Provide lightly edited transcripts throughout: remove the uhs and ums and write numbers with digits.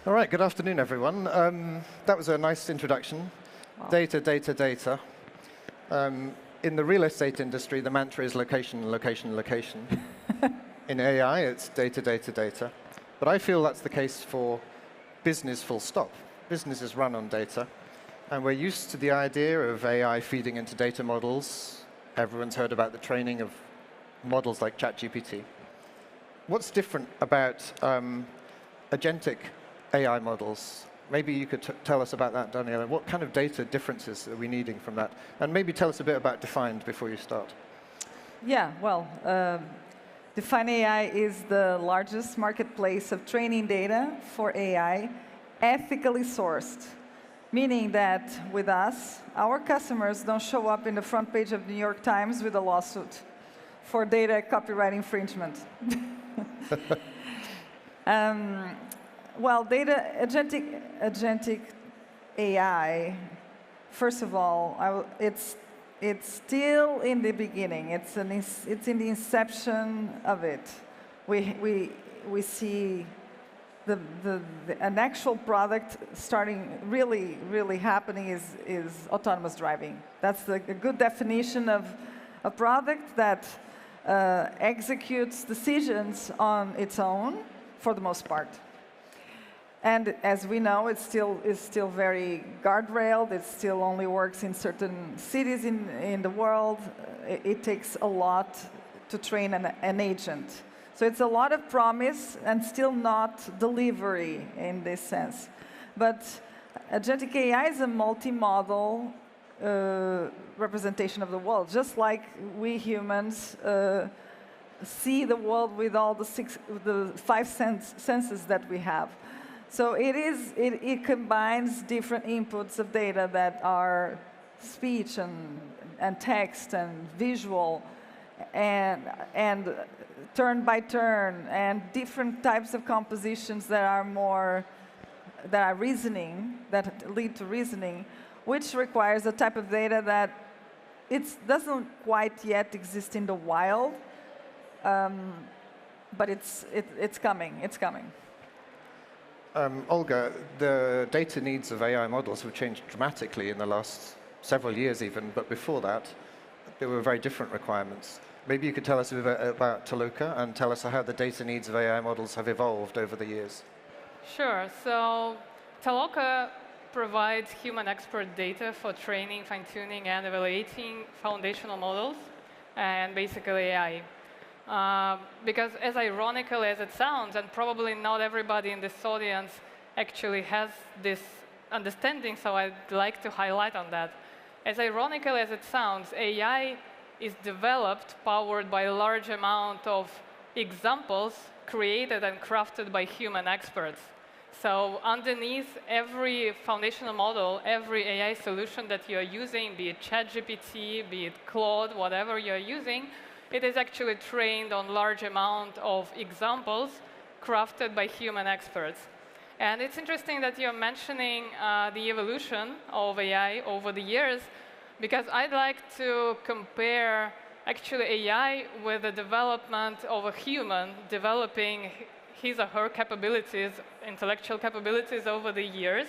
All right, good afternoon, everyone. That was a nice introduction. Wow. Data, data, data. In the real estate industry, the mantra is location, location, location. In AI, it's data, data, data. But I feel that's the case for business full stop. Business is run on data. And we're used to the idea of AI feeding into data models. Everyone's heard about the training of models like ChatGPT. What's different about agentic AI models? Maybe you could tell us about that, Daniela. What kind of data differences are we needing from that? And maybe tell us a bit about Defined before you start. Yeah, well, Define AI is the largest marketplace of training data for AI, ethically sourced, meaning that with us, our customers don't show up in the front page of the New York Times with a lawsuit for data copyright infringement. Well, agentic AI, first of all, it's still in the beginning. It's in the inception of it. We see an actual product starting really happening is autonomous driving. That's a good definition of a product that executes decisions on its own for the most part. And as we know, it's still very guardrailed. It still only works in certain cities in the world. It takes a lot to train an agent. So it's a lot of promise and still not delivery in this sense. But agentic AI is a multi-model representation of the world, just like we humans see the world with all the five senses that we have. So it combines different inputs of data that are speech and text and visual and turn by turn and different types of compositions that are reasoning, that lead to reasoning, which requires a type of data that it doesn't quite yet exist in the wild, but it's coming. It's coming. Olga, the data needs of AI models have changed dramatically in the last several years even, but before that, there were very different requirements. Maybe you could tell us a bit about Toloka and tell us how the data needs of AI models have evolved over the years. Sure. So Toloka provides human expert data for training, fine-tuning, and evaluating foundational models, and basically AI. Because as ironical as it sounds, and probably not everybody in this audience actually has this understanding, so I'd like to highlight on that. As ironical as it sounds, AI is developed, powered by a large amount of examples created and crafted by human experts. So underneath every foundational model, every AI solution that you're using, be it ChatGPT, be it Claude, whatever you're using, it is actually trained on large amount of examples crafted by human experts. And it's interesting that you're mentioning the evolution of AI over the years, because I'd like to compare actually AI with the development of a human developing his or her capabilities, intellectual capabilities over the years.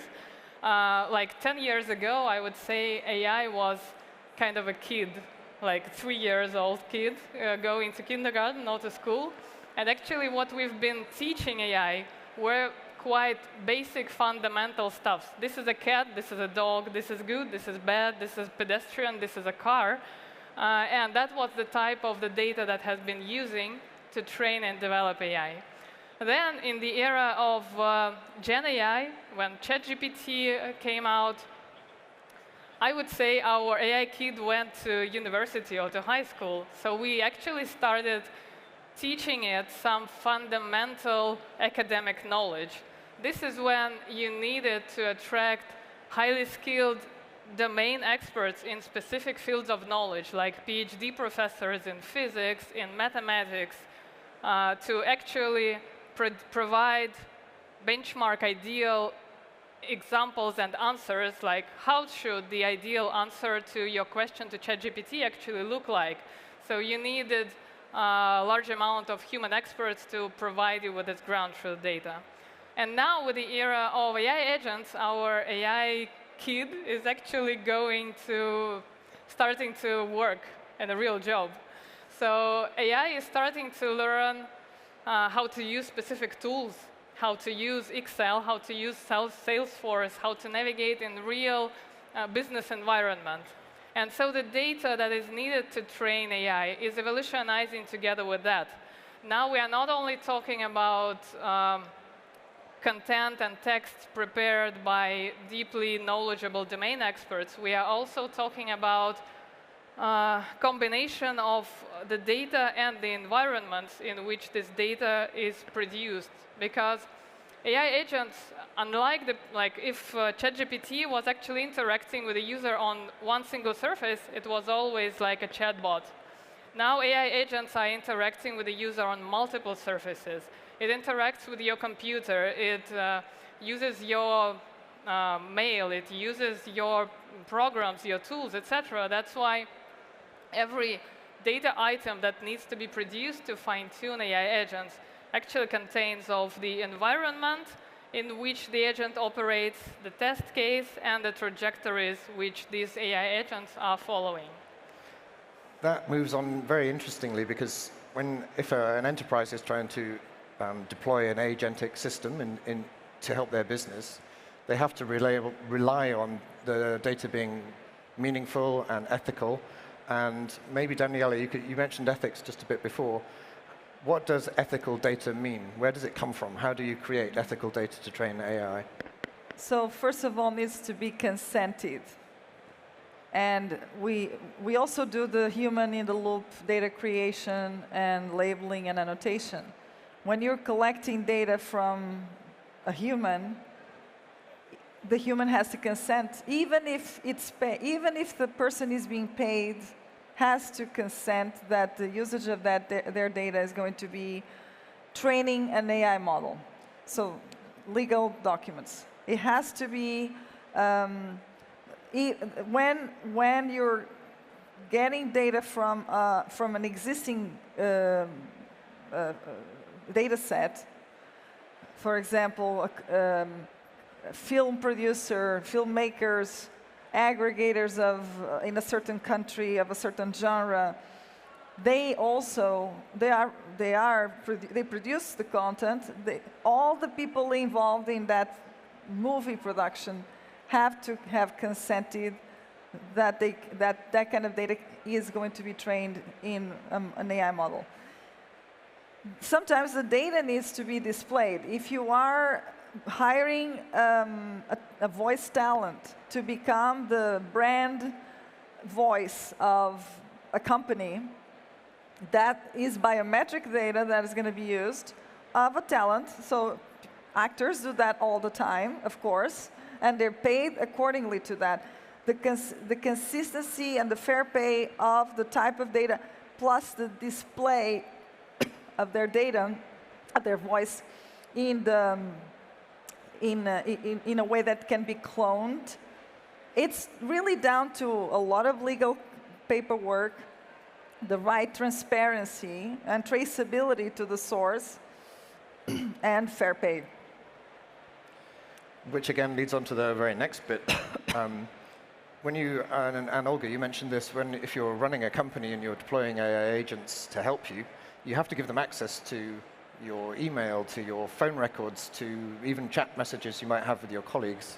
Like 10 years ago, I would say AI was kind of a kid, like 3 years old kid going to kindergarten, not to school. And actually what we've been teaching AI were quite basic fundamental stuff. This is a cat, this is a dog, this is good, this is bad, this is pedestrian, this is a car. And that was the type of the data that has been using to train and develop AI. Then in the era of Gen AI, when ChatGPT came out, I would say our AI kid went to university or to high school. So we actually started teaching it some fundamental academic knowledge. This is when you needed to attract highly skilled domain experts in specific fields of knowledge, like PhD professors in physics, in mathematics, to actually provide benchmark ideal examples and answers, like how should the ideal answer to your question to ChatGPT actually look like. So you needed a large amount of human experts to provide you with this ground truth data. And now, with the era of AI agents, our AI kid is actually starting to work in a real job. So AI is starting to learn how to use specific tools, how to use Excel, how to use Salesforce, how to navigate in real business environment. And so the data that is needed to train AI is evolutionizing together with that. Now we are not only talking about content and text prepared by deeply knowledgeable domain experts. We are also talking about combination of the data and the environments in which this data is produced. Because AI agents, unlike if ChatGPT was actually interacting with a user on one single surface, it was always like a chatbot. Now AI agents are interacting with the user on multiple surfaces. It interacts with your computer. It uses your mail. It uses your programs, your tools, etc. That's why every data item that needs to be produced to fine-tune AI agents actually contains of the environment in which the agent operates, the test case, and the trajectories which these AI agents are following. That moves on very interestingly, because if an enterprise is trying to deploy an agentic system to help their business, they have to rely on the data being meaningful and ethical. And maybe, Daniela, you mentioned ethics just a bit before. What does ethical data mean? Where does it come from? How do you create ethical data to train AI? So first of all, it needs to be consented. And we also do the human-in-the-loop data creation and labeling and annotation. When you're collecting data from a human, the human has to consent, even if the person is being paid has to consent that the usage of their data is going to be training an AI model. So legal documents. It has to be, when you're getting data from an existing data set, for example, film producer, filmmakers, aggregators in a certain country of a certain genre, they produce the content. All the people involved in that movie production have to have consented that that kind of data is going to be trained in an AI model. Sometimes the data needs to be displayed. If you are hiring a voice talent to become the brand voice of a company, that is biometric data that is going to be used of a talent. So actors do that all the time, of course, and they're paid accordingly to that. The consistency and the fair pay of the type of data, plus the display of their data, of their voice, in a way that can be cloned. It's really down to a lot of legal paperwork, the right transparency and traceability to the source, and fair pay. Which again leads on to the very next bit. When you, and Olga, you mentioned this, if you're running a company and you're deploying AI agents to help you, you have to give them access to your email, to your phone records, to even chat messages you might have with your colleagues.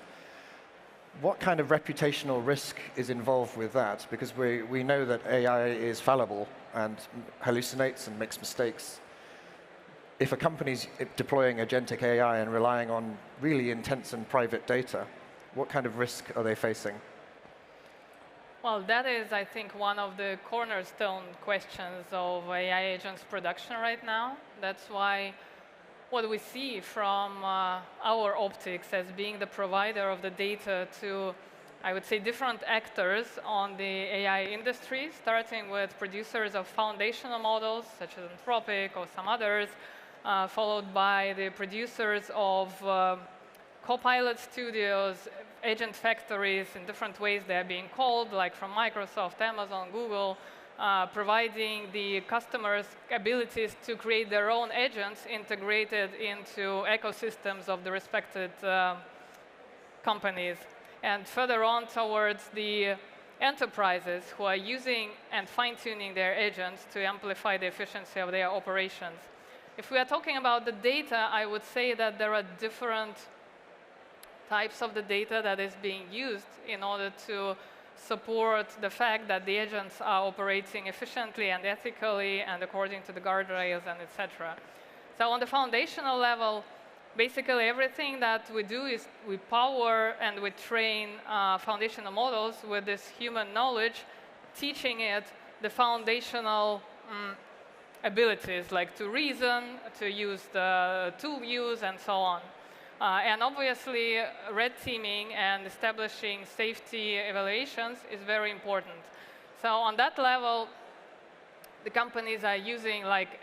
What kind of reputational risk is involved with that? Because we know that AI is fallible and hallucinates and makes mistakes. If a company's deploying agentic AI and relying on really intense and private data, what kind of risk are they facing? Well, that is, I think, one of the cornerstone questions of AI agents production right now. That's why what we see from our optics as being the provider of the data to, I would say, different actors on the AI industry, starting with producers of foundational models, such as Anthropic or some others, followed by the producers of Copilot studios, agent factories in different ways they're being called, like from Microsoft, Amazon, Google, providing the customers abilities to create their own agents integrated into ecosystems of the respected companies. And further on towards the enterprises who are using and fine-tuning their agents to amplify the efficiency of their operations. If we are talking about the data, I would say that there are different types of the data that is being used in order to support the fact that the agents are operating efficiently and ethically and according to the guardrails and etc. So on the foundational level, basically everything that we do is we power and we train foundational models with this human knowledge, teaching it the foundational abilities, like to reason, to use the tool views, and so on. And obviously, red teaming and establishing safety evaluations is very important. So on that level, the companies are using like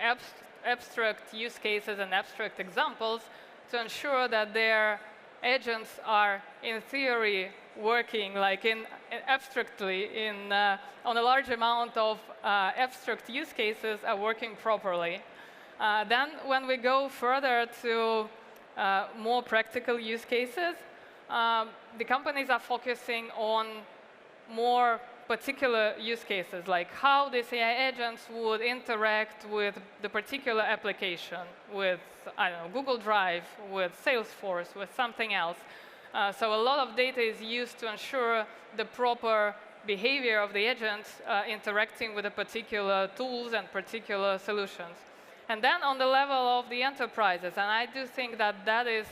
abstract use cases and abstract examples to ensure that their agents are, in theory, working like abstractly on a large amount of abstract use cases are working properly. Then when we go further to more practical use cases, the companies are focusing on more particular use cases, like how these AI agents would interact with the particular application, with, I don't know, Google Drive, with Salesforce, with something else. So a lot of data is used to ensure the proper behavior of the agents interacting with the particular tools and particular solutions. And then on the level of the enterprises, and I do think that that is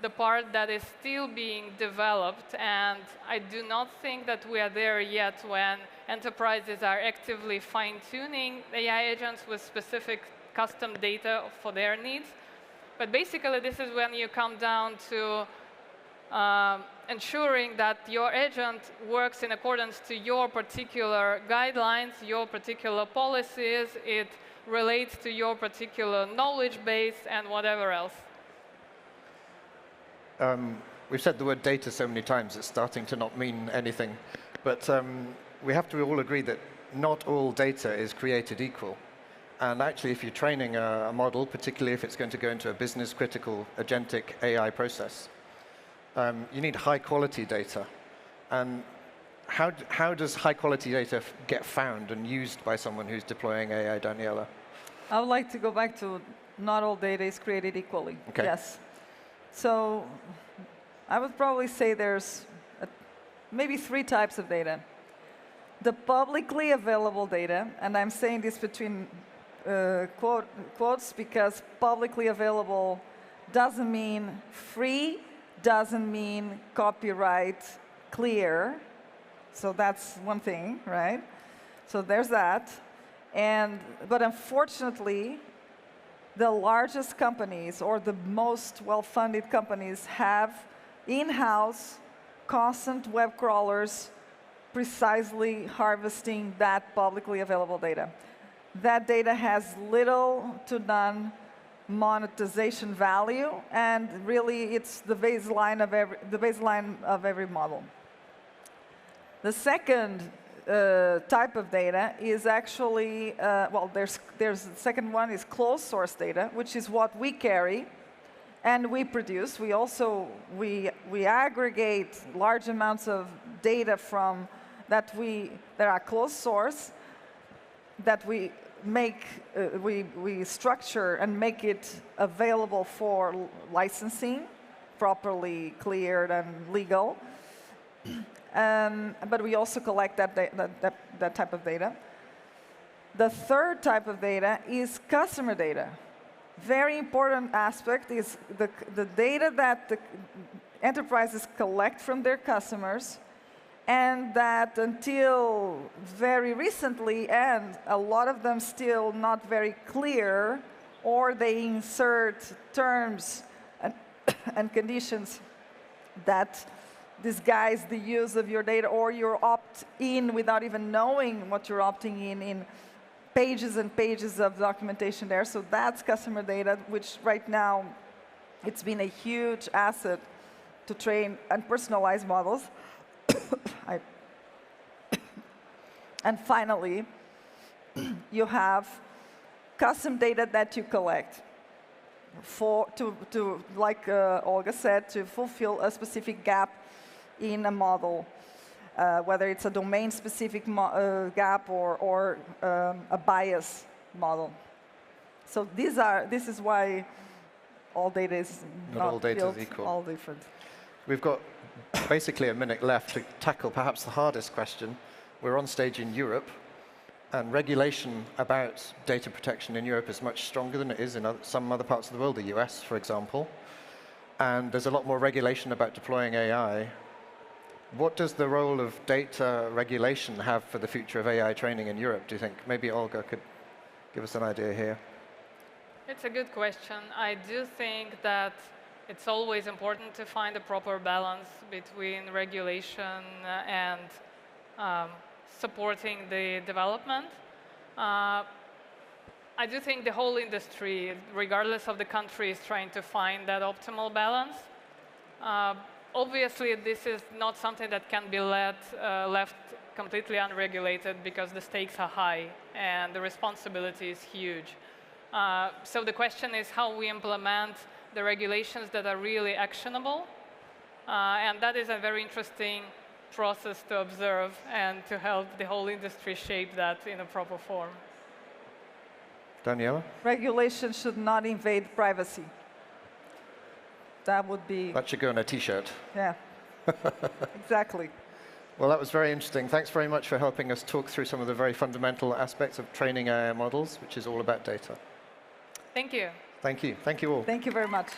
the part that is still being developed, and I do not think that we are there yet when enterprises are actively fine-tuning AI agents with specific custom data for their needs. But basically, this is when you come down to ensuring that your agent works in accordance to your particular guidelines, your particular policies, it relates to your particular knowledge base, and whatever else. We've said the word data so many times, it's starting to not mean anything. But we have to all agree that not all data is created equal. And actually, if you're training a model, particularly if it's going to go into a business-critical agentic AI process, you need high-quality data. And how does high-quality data get found and used by someone who's deploying AI, Daniela? I would like to go back to not all data is created equally. Okay. Yes. So I would probably say there's maybe 3 types of data. The publicly available data, and I'm saying this between quotes because publicly available doesn't mean free, doesn't mean copyright clear. So that's one thing, right? So there's that. But unfortunately, the largest companies or the most well-funded companies have in-house constant web crawlers precisely harvesting that publicly available data. That data has little to none monetization value, and really it's the baseline of every model. The second type of data is actually, well, there's the second one is closed source data, which is what we carry and we produce. We also, we aggregate large amounts of data from that are closed source, that we make, we structure and make it available for licensing, properly cleared and legal. But we also collect that type of data. The third type of data is customer data. Very important aspect is the data that the enterprises collect from their customers, and that until very recently, and a lot of them still not very clear, or they insert terms and conditions that disguise the use of your data, or you opt in without even knowing what you're opting in pages and pages of documentation there. So that's customer data, which right now, it's been a huge asset to train and personalize models. And finally, you have custom data that you collect like Olga said, to fulfill a specific gap in a model, whether it's a domain-specific gap or a bias model. So this is why all data is not all data built is equal. all different. We've got basically a minute left to tackle perhaps the hardest question. We're on stage in Europe, and regulation about data protection in Europe is much stronger than it is in some other parts of the world, the US, for example. And there's a lot more regulation about deploying AI. What does the role of data regulation have for the future of AI training in Europe, do you think? Maybe Olga could give us an idea here. It's a good question. I do think that it's always important to find a proper balance between regulation and supporting the development. I do think the whole industry, regardless of the country, is trying to find that optimal balance. Obviously, this is not something that can be left completely unregulated because the stakes are high and the responsibility is huge. So the question is how we implement the regulations that are really actionable. And that is a very interesting process to observe and to help the whole industry shape that in a proper form. Daniela? Regulation should not invade privacy. That would be... That should go on a T-shirt. Yeah, exactly. Well, that was very interesting. Thanks very much for helping us talk through some of the very fundamental aspects of training AI models, which is all about data. Thank you. Thank you. Thank you all. Thank you very much.